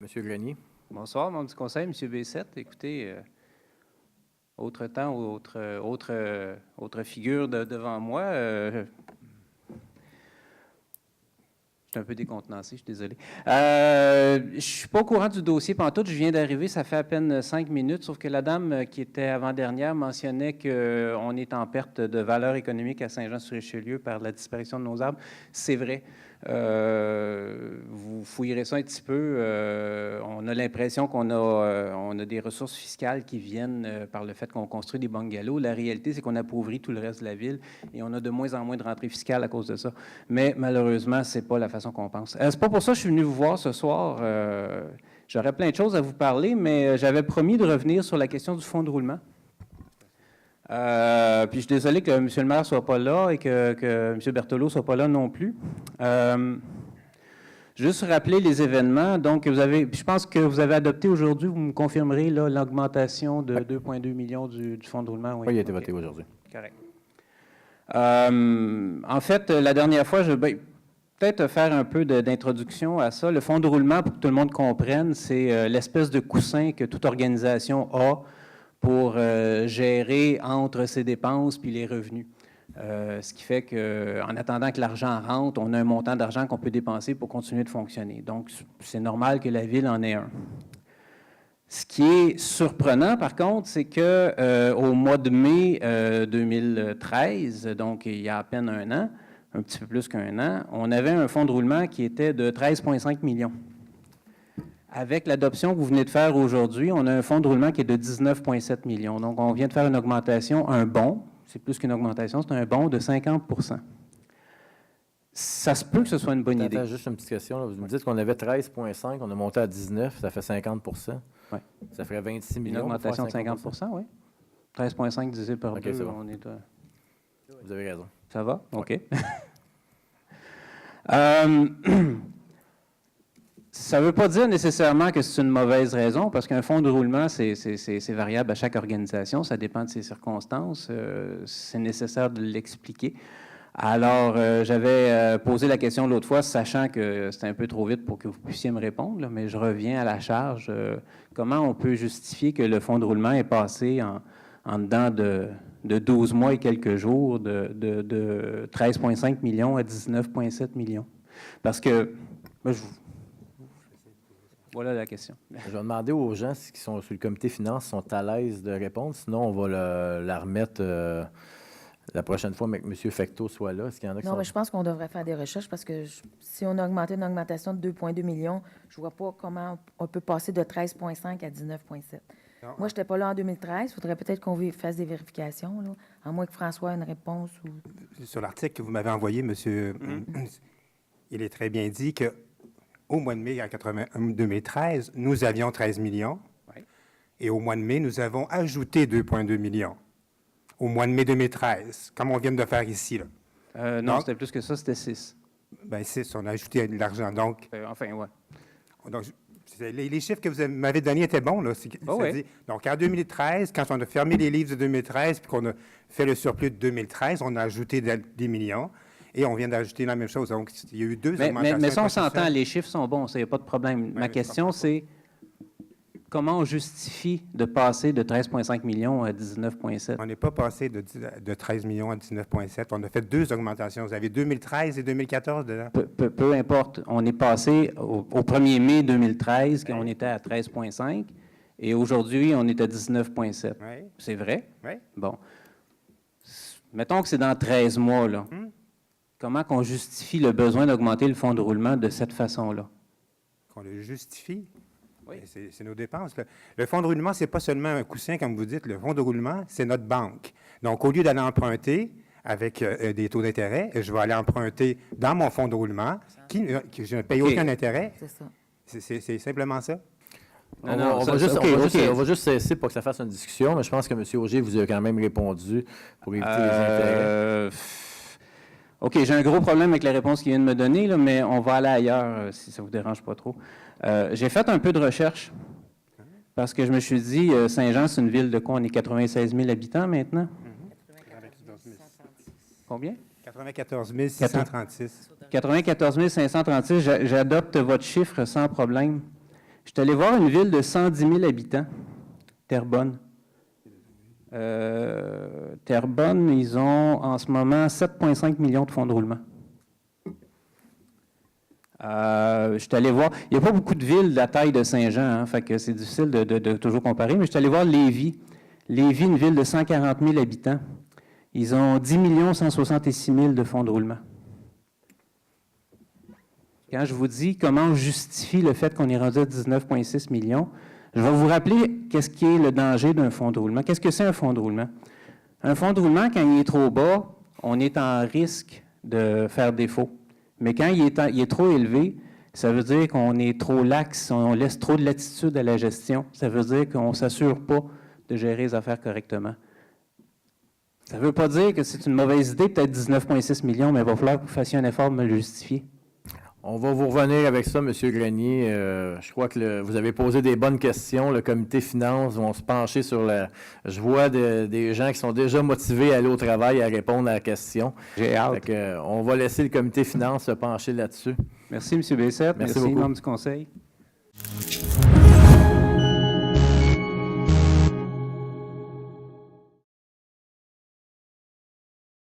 Monsieur Grenier. Bonsoir, membre du Conseil, M. B7. Écoutez, autre temps, autre figure devant moi. Je suis un peu décontenancé, je suis désolé. Je ne suis pas au courant du dossier pantoute. Je viens d'arriver, ça fait à peine 5 minutes, sauf que la dame qui était avant-dernière mentionnait qu'on est en perte de valeur économique à Saint-Jean-sur-Richelieu par la disparition de nos arbres. C'est vrai. Vous fouillerez ça un petit peu. On a l'impression qu'on a des ressources fiscales qui viennent par le fait qu'on construit des bungalows. La réalité, c'est qu'on appauvrit tout le reste de la ville et on a de moins en moins de rentrées fiscales à cause de ça. Mais malheureusement, c'est pas la façon qu'on pense. C'est pas pour ça que je suis venu vous voir ce soir. J'aurais plein de choses à vous parler, mais j'avais promis de revenir sur la question du fonds de roulement. Puis je suis désolé que M. le maire ne soit pas là et que M. Berthelot ne soit pas là non plus. Juste rappeler les événements. Donc, je pense que vous avez adopté aujourd'hui, vous me confirmerez, l'augmentation de 2,2 millions du fonds de roulement. Oui, il a été voté aujourd'hui. Correct. En fait, la dernière fois, je vais peut-être faire un peu d'introduction à ça. Le fonds de roulement, pour que tout le monde comprenne, c'est l'espèce de coussin que toute organisation a pour gérer entre ses dépenses puis les revenus. Ce qui fait qu'en attendant que l'argent rentre, on a un montant d'argent qu'on peut dépenser pour continuer de fonctionner. Donc, c'est normal que la Ville en ait un. Ce qui est surprenant, par contre, c'est qu'au mois de mai 2013, donc il y a à peine un an, un petit peu plus qu'un an, on avait un fonds de roulement qui était de 13,5 millions. Avec l'adoption que vous venez de faire aujourd'hui, on a un fonds de roulement qui est de 19,7 millions. Donc, on vient de faire une augmentation, un bond, c'est plus qu'une augmentation, c'est un bond de 50 %. Ça se peut que ce soit une bonne idée. Juste une petite question. Là. Vous me dites qu'on avait 13,5, on a monté à 19, ça fait 50 %. Oui. Ça ferait 26 millions. Une augmentation de 50 % oui. 13,5 divisé par 2, bon. on est... Vous avez raison. Ça va? OK. Ça ne veut pas dire nécessairement que c'est une mauvaise raison, parce qu'un fonds de roulement, c'est variable à chaque organisation, ça dépend de ses circonstances, c'est nécessaire de l'expliquer. Alors, j'avais posé la question l'autre fois, sachant que c'était un peu trop vite pour que vous puissiez me répondre, là, mais je reviens à la charge. Comment on peut justifier que le fonds de roulement est passé en dedans de 12 mois et quelques jours de 13,5 millions à 19,7 millions? Parce que... Voilà la question. Je vais demander aux gens qui sont sur le comité finances sont à l'aise de répondre. Sinon, on va la remettre la prochaine fois, mais que M. Fecteau soit là. Est-ce qu'il y en a qui Non, mais je pense qu'on devrait faire des recherches parce que si on a augmenté une augmentation de 2,2 millions, je ne vois pas comment on peut passer de 13,5 à 19,7. Moi, je n'étais pas là en 2013. Il faudrait peut-être qu'on fasse des vérifications, là, à moins que François ait une réponse. Ou... Sur l'article que vous m'avez envoyé, monsieur, il est très bien dit que au mois de mai 2013, nous avions 13 millions. Oui. Et au mois de mai, nous avons ajouté 2,2 millions. Au mois de mai 2013, comme on vient de faire ici. Là. Non, c'était plus que ça, c'était 6. Bien, 6, on a ajouté de l'argent. Donc, enfin, oui. Donc, les chiffres que vous m'avez donnés étaient bons. Là. Oui. Donc, en 2013, quand on a fermé les livres de 2013 puis qu'on a fait le surplus de 2013, on a ajouté des millions. Et on vient d'ajouter la même chose. Donc, il y a eu deux augmentations. Mais ça, on s'entend, les chiffres sont bons, ça, il n'y a pas de problème. Ma question, c'est comment on justifie de passer de 13,5 millions à 19,7? On n'est pas passé de 13 millions à 19,7. On a fait deux augmentations. Vous avez 2013 et 2014 dedans? Peu importe. On est passé au 1er mai 2013, quand on était à 13,5, et aujourd'hui, on est à 19,7. Oui. C'est vrai? Oui. Bon. Mettons que c'est dans 13 mois, là. Comment qu'on justifie le besoin d'augmenter le fonds de roulement de cette façon-là? Qu'on le justifie? Oui. C'est nos dépenses. Le fonds de roulement, ce n'est pas seulement un coussin, comme vous dites. Le fonds de roulement, c'est notre banque. Donc, au lieu d'aller emprunter avec des taux d'intérêt, je vais aller emprunter dans mon fonds de roulement, que je ne paye aucun intérêt. C'est ça. C'est simplement ça? On va juste cesser pour que ça fasse une discussion, mais je pense que M. Augier vous a quand même répondu pour éviter les intérêts. OK, j'ai un gros problème avec la réponse qu'il vient de me donner, là, mais on va aller ailleurs, si ça ne vous dérange pas trop. J'ai fait un peu de recherche, parce que je me suis dit, Saint-Jean, c'est une ville de quoi? On est 96 000 habitants maintenant? Combien? 94 636. 94 536, j'adopte votre chiffre sans problème. Je suis allé voir une ville de 110 000 habitants, Terrebonne. Terrebonne, ils ont en ce moment 7,5 millions de fonds de roulement. Je suis allé voir, il n'y a pas beaucoup de villes de la taille de Saint-Jean, hein, fait que c'est difficile de toujours comparer, mais je suis allé voir Lévis. Lévis, une ville de 140 000 habitants. Ils ont 10 166 000 de fonds de roulement. Quand je vous dis comment on justifie le fait qu'on est rendu à 19,6 millions, je vais vous rappeler qu'est-ce qui est le danger d'un fonds de roulement. Qu'est-ce que c'est un fonds de roulement? Un fonds de roulement, quand il est trop bas, on est en risque de faire défaut. Mais quand il est trop élevé, ça veut dire qu'on est trop lax, on laisse trop de latitude à la gestion. Ça veut dire qu'on ne s'assure pas de gérer les affaires correctement. Ça ne veut pas dire que c'est une mauvaise idée, peut-être 19,6 millions, mais il va falloir que vous fassiez un effort de me le justifier. On va vous revenir avec ça, M. Grenier. Je crois que vous avez posé des bonnes questions. Le comité finance va se pencher sur la... Je vois des gens qui sont déjà motivés à aller au travail et à répondre à la question. J'ai hâte. On va laisser le comité finance se pencher là-dessus. Merci, M. Bessette. Merci, beaucoup. membre du conseil.